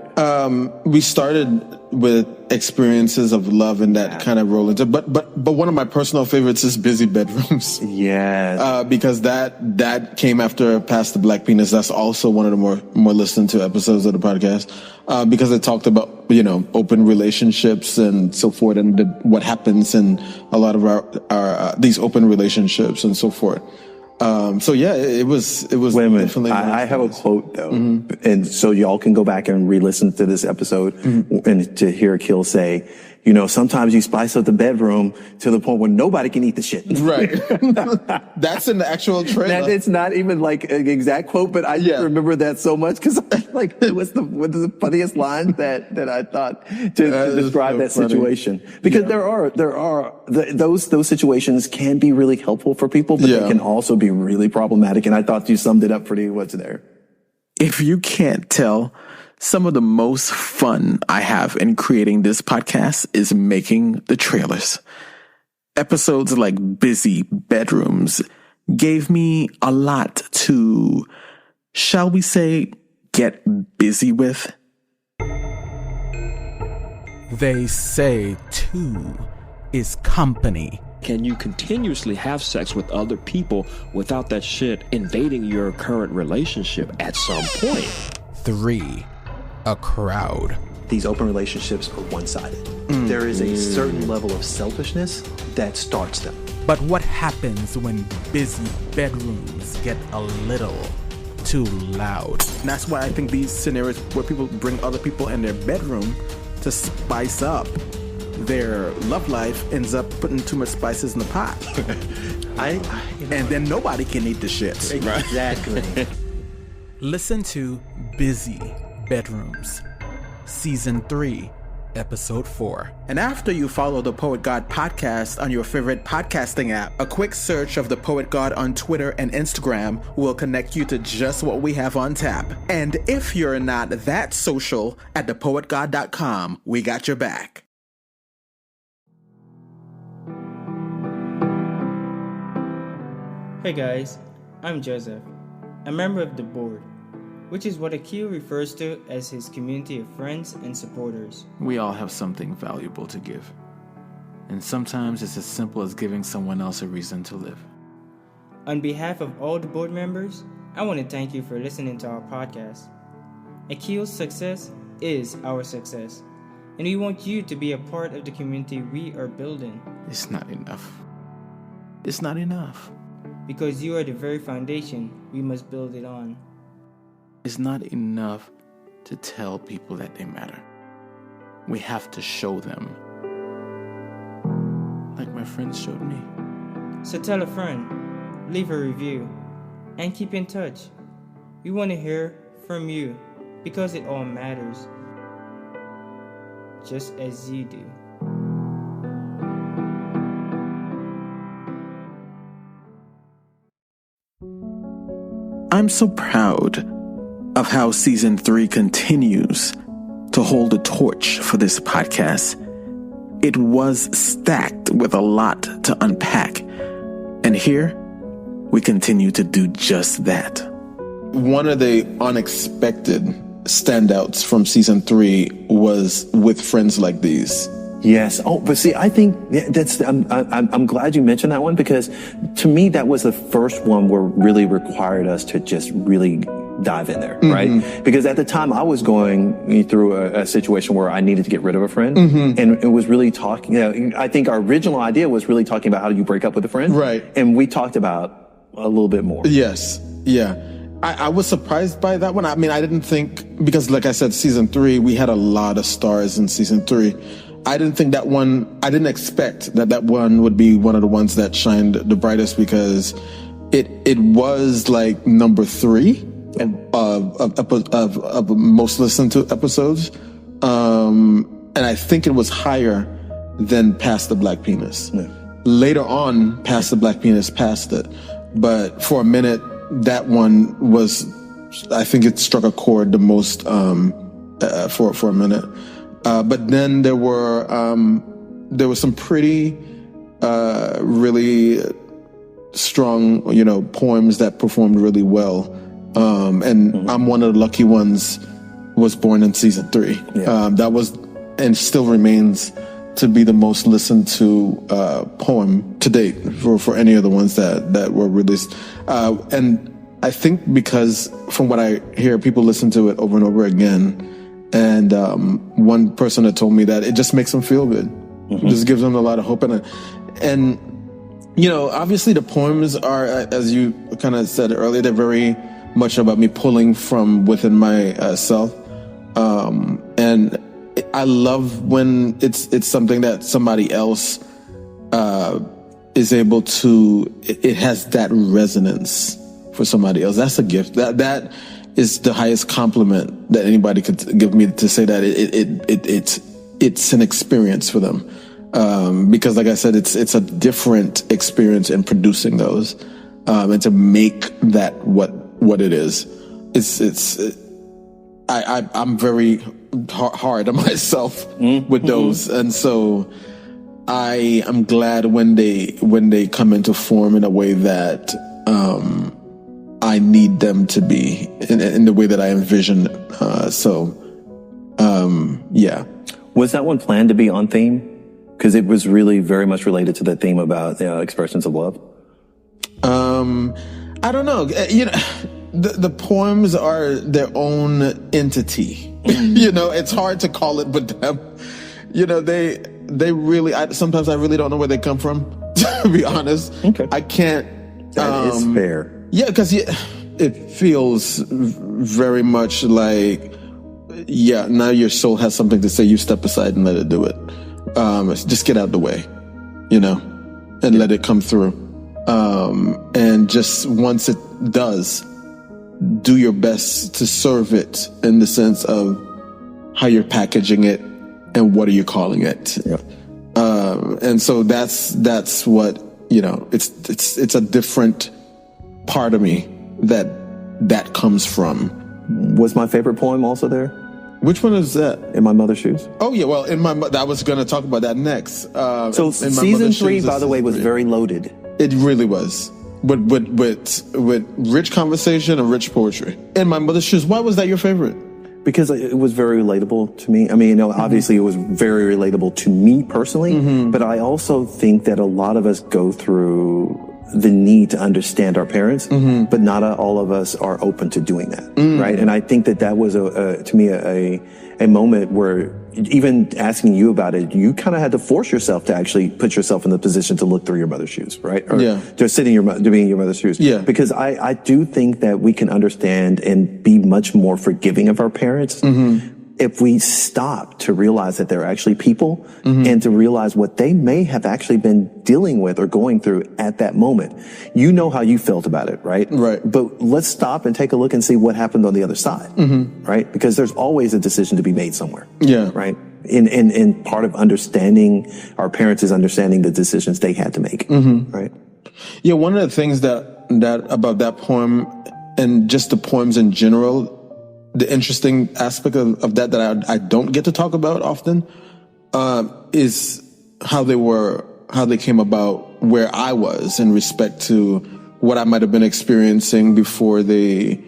We started with experiences of love and that kind of roll into, but one of my personal favorites is Busy Bedrooms.
Yeah.
Because that came after Past the Black Penis. That's also one of the more listened to episodes of the podcast. Because it talked about, open relationships and so forth, and what happens in a lot of our these open relationships and so forth. It was
Wait a minute.
definitely.
I have a quote though, and so y'all can go back and re-listen to this episode and to hear Akil say, sometimes you spice up the bedroom to the point where nobody can eat the shit.
Right. That's in the actual trailer.
It's not even like an exact quote, but I remember that so much because it was the funniest line that I thought to describe that situation. Because there are those situations can be really helpful for people, but they can also be really problematic. And I thought you summed it up pretty much there.
If you can't tell, some of the most fun I have in creating this podcast is making the trailers. Episodes like Busy Bedrooms gave me a lot to, shall we say, get busy with.
They say two is company.
Can you continuously have sex with other people without that shit invading your current relationship at some point?
3, a crowd.
These open relationships are one-sided. There is a certain level of selfishness that starts them.
But what happens when busy bedrooms get a little too loud?
And that's why I think these scenarios where people bring other people in their bedroom to spice up their love life ends up putting too much spices in the pot. And then nobody can eat the shit.
Exactly.
Listen to Busy Bedrooms, Season 3, Episode 4.
And after you follow the Poet God podcast on your favorite podcasting app, a quick search of the Poet God on Twitter and Instagram will connect you to just what we have on tap. And if you're not that social, at thepoetgod.com, we got your back.
Hey guys, I'm Joseph, a member of the board, which is what Akil refers to as his community of friends and supporters.
We all have something valuable to give, and sometimes it's as simple as giving someone else a reason to live.
On behalf of all the board members, I want to thank you for listening to our podcast. Akil's success is our success, and we want you to be a part of the community we are building.
It's not enough. It's not enough.
Because you are the very foundation we must build it on.
It's not enough to tell people that they matter. We have to show them. Like my friends showed me.
So tell a friend, leave a review, and keep in touch. We want to hear from you because it all matters. Just as you do.
I'm so proud of how season 3 continues to hold the torch for this podcast. It was stacked with a lot to unpack. And here, we continue to do just that. One of the unexpected standouts from season 3 was with friends like these.
Yes. Oh, but see, I think that's, I'm glad you mentioned that one because to me, that was the first one where really required us to just really dive in there, right? Because at the time I was going through a situation where I needed to get rid of a friend, and it was really talking. I think our original idea was really talking about how do you break up with a friend,
right?
And we talked about a little bit more.
Yes, yeah. I was surprised by that one. I mean, I didn't think, because like I said, season 3, we had a lot of stars in season 3. I didn't think that one, I didn't expect that one would be one of the ones that shined the brightest, because it was like number 3 of most listened to episodes. And I think it was higher than Past the Black Penis. Yeah. Later on, Past the Black Penis passed it. But for a minute, that one was, I think it struck a chord the most for a minute. But then there were some pretty really strong, poems that performed really well. And I'm one of the lucky ones, was born in season 3. Yeah. That was, and still remains, to be the most listened to poem to date for any of the ones that were released. And I think because from what I hear, people listen to it over and over again. And one person had told me that it just makes them feel good. It just gives them a lot of hope. And obviously the poems are, as you kind of said earlier, they're very much about me pulling from within myself. And I love when it's something that somebody else is able to, it has that resonance for somebody else. That's a gift. That is the highest compliment that anybody could give me, to say that it's an experience for them. Because like I said, it's a different experience in producing those, and to make that what it is. I'm very hard on myself with those, and so I am glad when they come into form in a way that I need them to be, in the way that I envision. Yeah.
Was that one planned to be on theme? Because it was really very much related to the theme about expressions of love.
I don't know. The poems are their own entity. It's hard to call it, but them. They really. Sometimes I really don't know where they come from. To be honest, okay. I can't.
That is fair.
Yeah, because it feels very much like, now your soul has something to say. You step aside and let it do it. Just get out the way, and let it come through. And just once it does, do your best to serve it, in the sense of how you're packaging it and what are you calling it. Yeah. And so that's what, it's a different part of me that comes from.
Was my favorite poem also there?
Which one is that?
In My Mother's Shoes.
Oh yeah, well, I was going to talk about that next.
So season 3, by the way, was very loaded.
It really was. With rich conversation and rich poetry. In My Mother's Shoes, why was that your favorite?
Because it was very relatable to me. I mean, obviously it was very relatable to me personally, but I also think that a lot of us go through the need to understand our parents, but not all of us are open to doing that, right? And I think that was to me a moment where, even asking you about it, you kind of had to force yourself to actually put yourself in the position to look through your mother's shoes, right? Or just sitting to be in your mother's shoes. Yeah. Because I do think that we can understand and be much more forgiving of our parents if we stop to realize that they're actually people, and to realize what they may have actually been dealing with or going through at that moment. You know how you felt about it, right?
Right.
But let's stop and take a look and see what happened on the other side, right? Because there's always a decision to be made somewhere.
Yeah.
Right. In part of understanding our parents is understanding the decisions they had to make. Right.
Yeah. One of the things that about that poem, and just the poems in general, the interesting aspect of that I don't get to talk about often, is how they came about where I was in respect to what I might have been experiencing before they,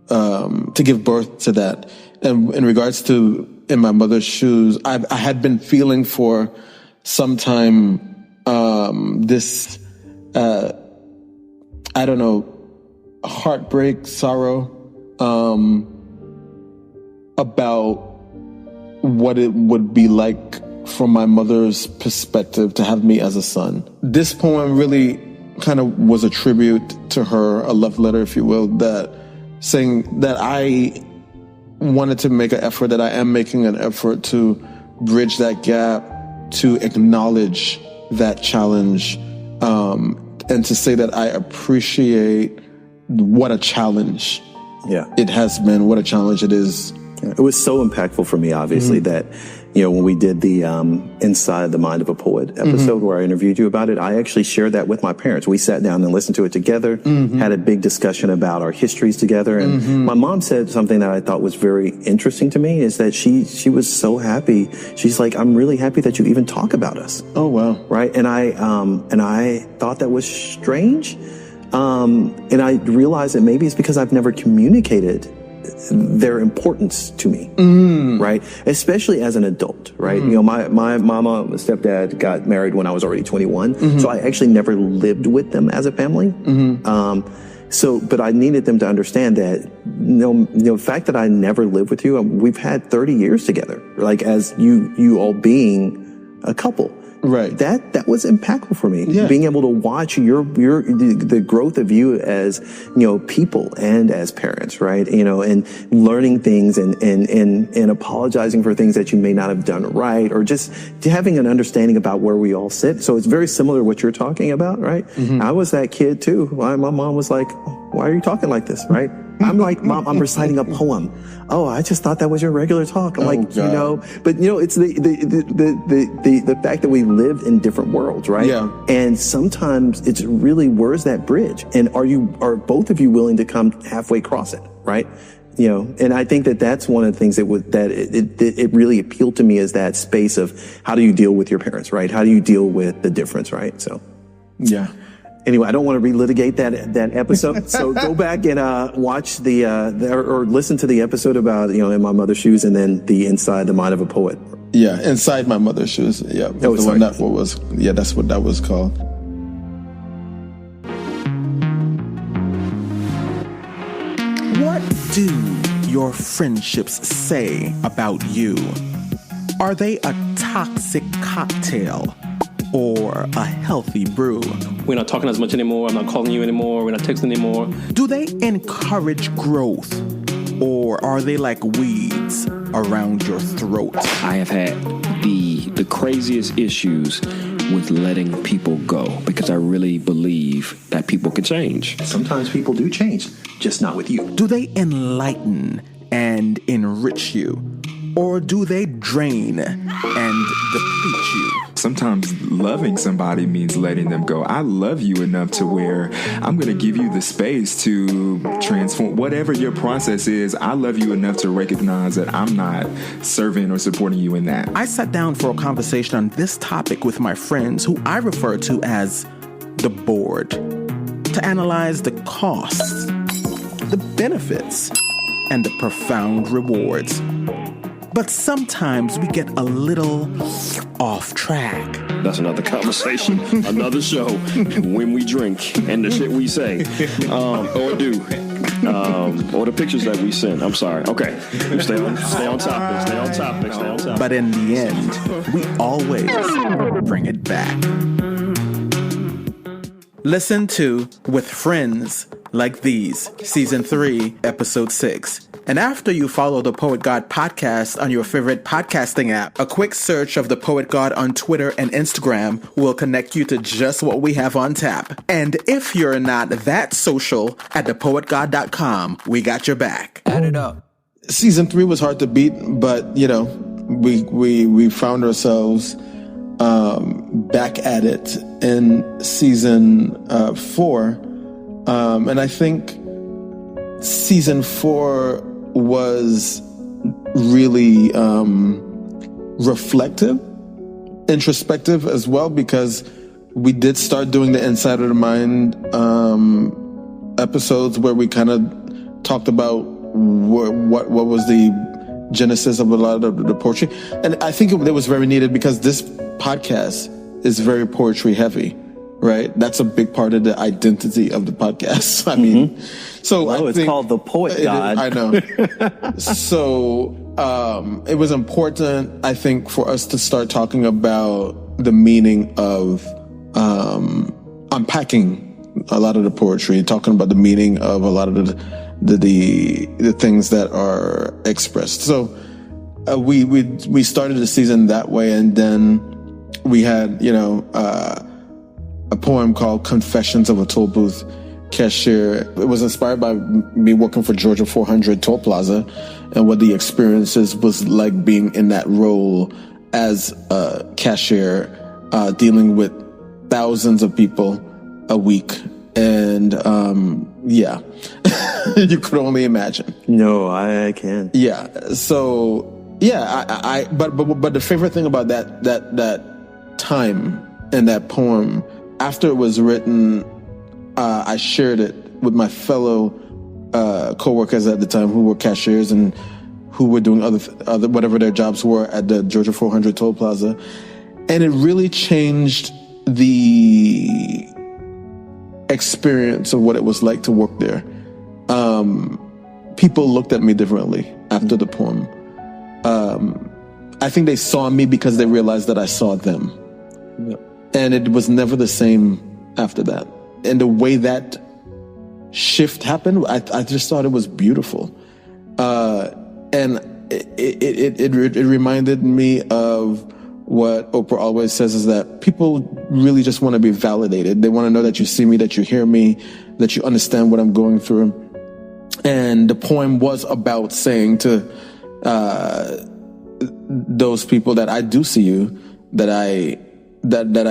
to give birth to that. And in regards to In My Mother's Shoes, I had been feeling for some time, this, I don't know, heartbreak, sorrow, about what it would be like from my mother's perspective to have me as a son. This poem really kind of was a tribute to her, a love letter, if you will, that saying that I wanted to make an effort, that I am making an effort to bridge that gap, to acknowledge that challenge, and to say that I appreciate what a challenge it has been, what a challenge it is.
It was so impactful for me, obviously, that, when we did the Inside the Mind of a Poet episode where I interviewed you about it, I actually shared that with my parents. We sat down and listened to it together, had a big discussion about our histories together. And my mom said something that I thought was very interesting to me, is that she was so happy. She's like, I'm really happy that you even talk about us.
Oh, wow.
Right. And I thought that was strange. And I realized that maybe it's because I've never communicated their importance to me, right? Especially as an adult, right? My mama and stepdad got married when I was already 21, so I actually never lived with them as a family. But I needed them to understand that, the fact that I never lived with you, we've had 30 years together, like as you all being a couple.
Right.
That was impactful for me.
Yeah.
Being able to watch the growth of you as, people and as parents, right? And learning things and apologizing for things that you may not have done right, or just having an understanding about where we all sit. So it's very similar to what you're talking about, right? I was that kid too. My mom was like, why are you talking like this, right? I'm like, Mom, I'm reciting a poem. Oh, I just thought that was your regular talk. I'm like,
God.
but it's the fact that we lived in different worlds, right?
Yeah.
And sometimes it's really, where's that bridge? And are both of you willing to come halfway across it, right? And I think that's one of the things it really appealed to me, is that space of how do you deal with your parents, right? How do you deal with the difference, right? So,
yeah.
Anyway, I don't want to relitigate that episode. So go back and watch or listen to the episode about In My Mother's Shoes, and then the Inside the Mind of a Poet.
Yeah, Inside My Mother's Shoes. Yeah, that's what that was called.
What do your friendships say about you? Are they a toxic cocktail or a healthy brew?
We're not talking as much anymore. I'm not calling you anymore. We're not texting anymore.
Do they encourage growth, or are they like weeds around your throat?
I have had the craziest issues with letting people go, because I really believe that people can change.
Sometimes people do change, just not with you.
Do they enlighten and enrich you, or do they drain and deplete you?
Sometimes loving somebody means letting them go. I love you enough to where I'm going to give you the space to transform whatever your process is. I love you enough to recognize that I'm not serving or supporting you in that.
I sat down for a conversation on this topic with my friends, who I refer to as the board, to analyze the costs, the benefits, and the profound rewards. But sometimes we get a little off track.
That's another conversation, another show, when we drink and the shit we say, or do, or the pictures that we send. I'm sorry. Okay, stay on topic.
But in the end, we always bring it back. Listen to With Friends Like These, Season 3, Episode 6. And after you follow the Poet God podcast on your favorite podcasting app, a quick search of the Poet God on Twitter and Instagram will connect you to just what we have on tap. And if you're not that social, at thepoetgod.com, we got your back.
Add it up.
Season 3 was hard to beat, but we found ourselves back at it in season 4, and I think season 4 was really reflective, introspective as well, because we did start doing the Inside of the Mind episodes where we kind of talked about what was the genesis of a lot of the poetry. And I think it was very needed, because this podcast is very poetry heavy. right? That's a big part of the identity of the podcast. I mean, so
it's called the Poet God.
I know. So it was important, I think, for us to start talking about the meaning of unpacking a lot of the poetry, talking about the meaning of a lot of the things that are expressed. So we started the season that way, and then we had a poem called "Confessions of a Toll Booth Cashier." It was inspired by me working for Georgia 400 Toll Plaza, and what the experiences was like being in that role as a cashier, dealing with thousands of people a week. And you could only imagine.
No, I can.
Yeah. So but the favorite thing about that time and that poem, after it was written, I shared it with my fellow co-workers at the time who were cashiers and who were doing other whatever their jobs were at the Georgia 400 Toll Plaza, and it really changed the experience of what it was like to work there. People looked at me differently after the poem. I think they saw me because they realized that I saw them. Yep. And it was never the same after that. And the way that shift happened, I just thought it was beautiful. And it reminded me of what Oprah always says, is that people really just want to be validated. They want to know that you see me, that you hear me, that you understand what I'm going through. And the poem was about saying to those people that I do see you, that I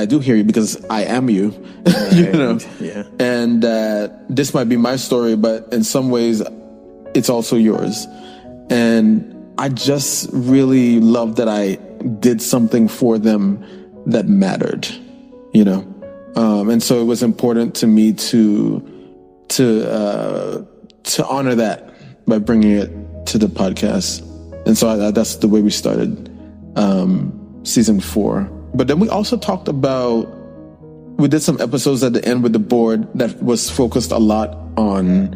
do hear you, because I am you, you know?
Yeah.
And this might be my story, but in some ways it's also yours. And I just really love that I did something for them that mattered, you know? And so it was important to me to honor that by bringing it to the podcast. And so that's the way we started season 4. But then we also talked about, we did some episodes at the end with the board that was focused a lot on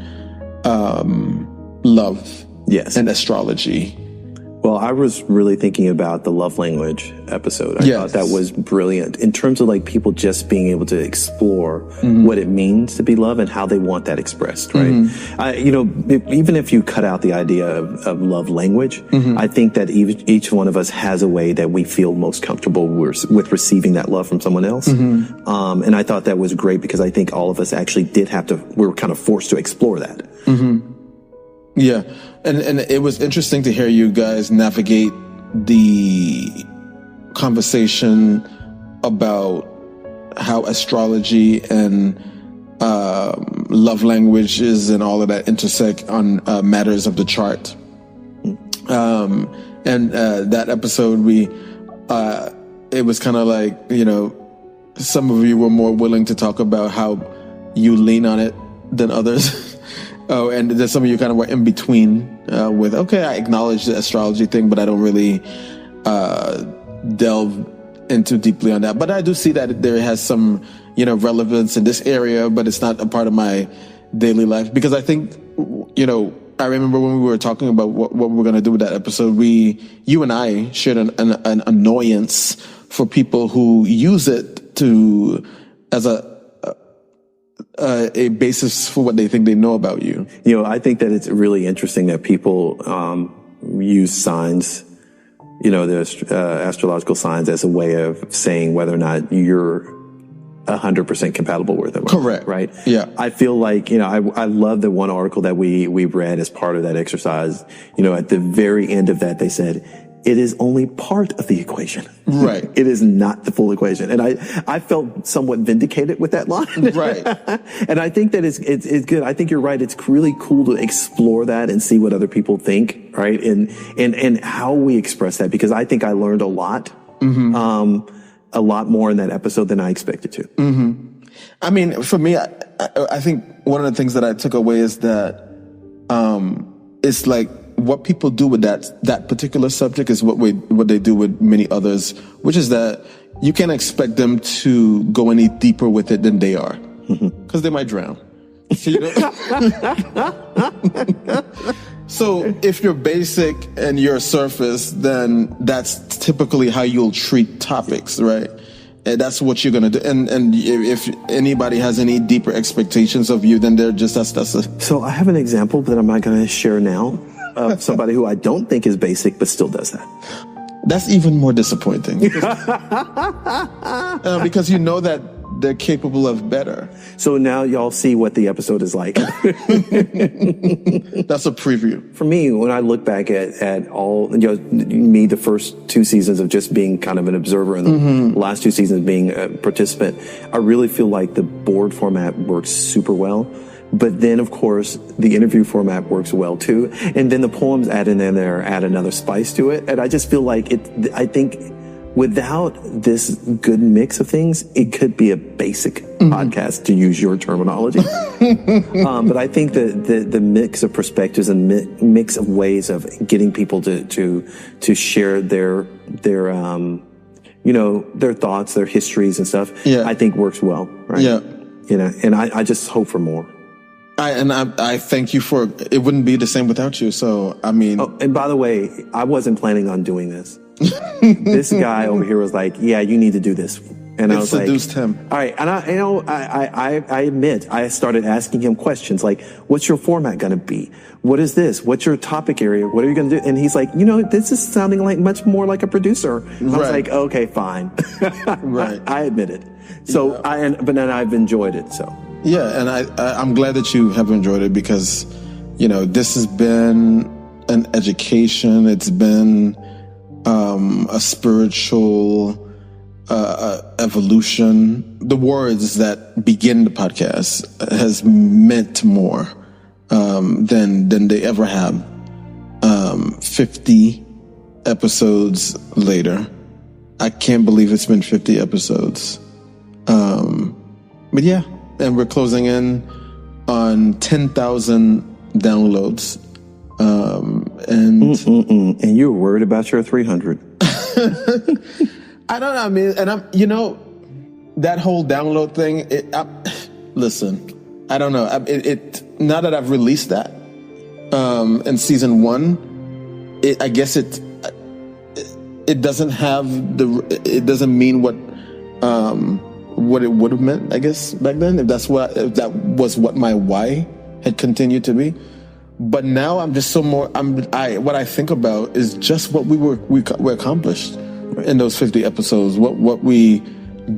love,
yes,
and astrology.
Well, I was really thinking about the love language episode. I thought that was brilliant in terms of like people just being able to explore what it means to be loved and how they want that expressed, right? Even if you cut out the idea of love language, I think that each one of us has a way that we feel most comfortable with receiving that love from someone else. And I thought that was great because I think all of us actually we were kind of forced to explore that.
Yeah. And it was interesting to hear you guys navigate the conversation about how astrology and love languages and all of that intersect on matters of the chart. That episode, it was kind of like, some of you were more willing to talk about how you lean on it than others. Oh, and there's some of you kind of were in between with, okay, I acknowledge the astrology thing, but I don't really delve into deeply on that. But I do see that there has some, relevance in this area, but it's not a part of my daily life. Because I think, I remember when we were talking about what we were going to do with that episode, you and I shared an annoyance for people who use it as a basis for what they think they know about you.
I think that it's really interesting that people use signs, the astrological signs, as a way of saying whether or not you're 100% compatible with them.
Correct.
Right?
Yeah.
I feel like, I love the one article that we read as part of that exercise. At the very end of that, they said, it is only part of the equation.
Right.
It is not the full equation. And I felt somewhat vindicated with that line.
Right.
And I think that it's good. I think you're right. It's really cool to explore that and see what other people think, right? And how we express that, because I think I learned a lot more in that episode than I expected to.
I mean, for me, I think one of the things that I took away is that it's like what people do with that particular subject is what they do with many others, which is that you can't expect them to go any deeper with it than they are, because they might drown. So if you're basic and you're surface, then that's typically how you'll treat topics, right? And that's what you're going to do. And if anybody has any deeper expectations of you, then they're just,
So I have an example that I'm not going to share now of somebody who I don't think is basic, but still does that.
That's even more disappointing. Because you know that they're capable of better.
So now y'all see what the episode is like.
That's a preview.
For me, when I look back at all, me, the first 2 seasons of just being kind of an observer and the last 2 seasons being a participant, I really feel like the board format works super well. But then, of course, the interview format works well too. And then the poems add another spice to it. And I just feel like I think without this good mix of things, it could be a basic podcast, to use your terminology. But I think the mix of perspectives and mix of ways of getting people to share their thoughts, their histories and stuff, I think works well. Right? Yeah. And I just hope for more.
I thank you for it. Wouldn't be the same without you. So, I mean.
Oh, and by the way, I wasn't planning on doing this. This guy over here was like, yeah, you need to do this. And I was
seduced
him. All right. And I admit, I started asking him questions like, what's your format going to be? What is this? What's your topic area? What are you going to do? And he's like, this is sounding like much more like a producer. And I was like, okay, fine. Right. I admit it. So but then I've enjoyed it. So.
Yeah. And I'm glad that you have enjoyed it because, this has been an education. It's been, a spiritual evolution. The words that begin the podcast has meant more than they ever have. 50 episodes later, I can't believe it's been 50 episodes. But yeah, and we're closing in on 10,000 downloads.
And you were worried about your 300.
I don't know. I mean, and that whole download thing. Listen, I don't know. Now that I've released that in season 1, I guess it doesn't have it doesn't mean what it would have meant. I guess back then, if that was what my why had continued to be. But now I'm just what I think about is just what we accomplished in those 50 episodes, what we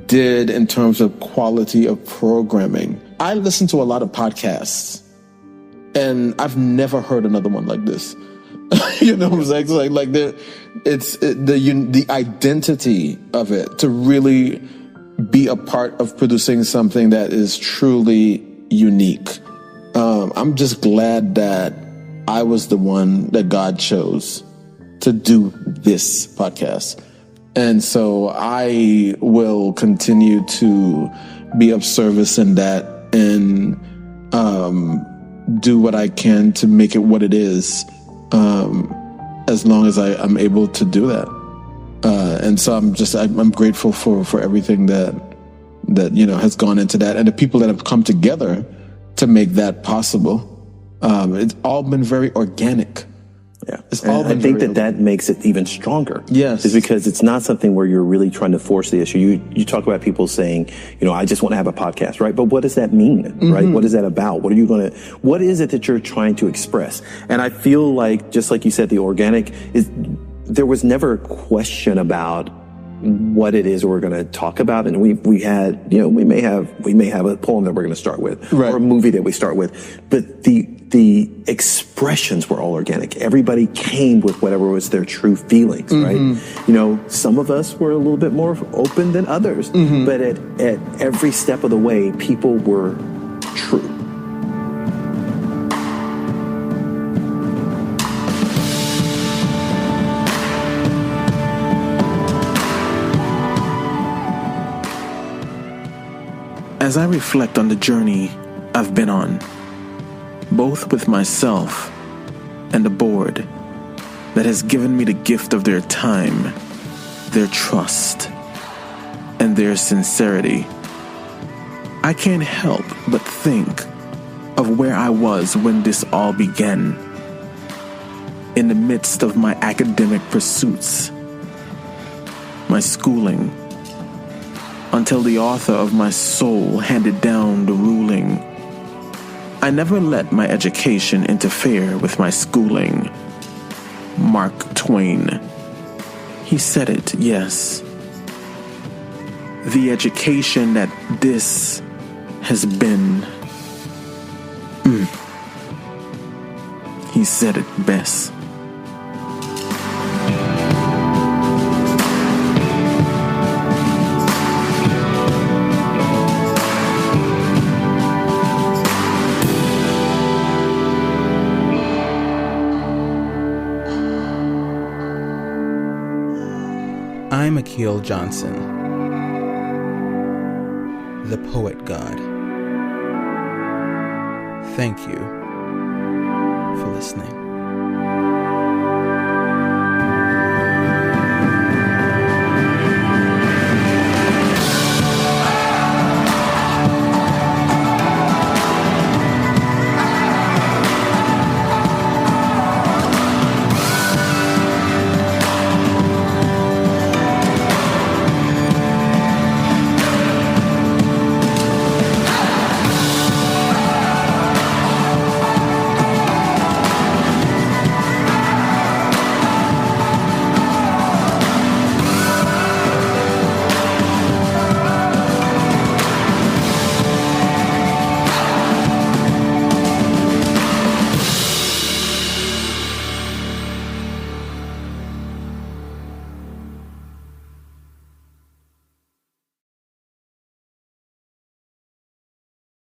did in terms of quality of programming. I listen to a lot of podcasts and I've never heard another one like this. You know what I'm saying? Like the identity of it to really be a part of producing something that is truly unique. I'm just glad that I was the one that God chose to do this podcast. And so I will continue to be of service in that and do what I can to make it what it is, as long as I'm able to do that. And so I'm grateful for everything that has gone into that and the people that have come together to make that possible. It's all been very organic.
Yeah. I think that makes it even stronger.
Yes.
Is because it's not something where you're really trying to force the issue. You talk about people saying, I just want to have a podcast, right? But what does that mean, right? What is that about? What is it that you're trying to express? And I feel like, just like you said, the organic there was never a question about what it is we're going to talk about. And we may have a poem that we're going to start with, right, or a movie that we start with, but the expressions were all organic. Everybody came with whatever was their true feelings, right? Some of us were a little bit more open than others, but at every step of the way, people were true.
As I reflect on the journey I've been on, both with myself
and a board that has given me the gift of their time, their trust, and their sincerity. I can't help but think of where I was when this all began. In the midst of my academic pursuits, my schooling, until the author of my soul handed down the ruling. I never let my education interfere with my schooling. Mark Twain. He said it, yes. The education that this has been. He said it best.
I'm Akil Johnson, the Poet God. Thank you for listening.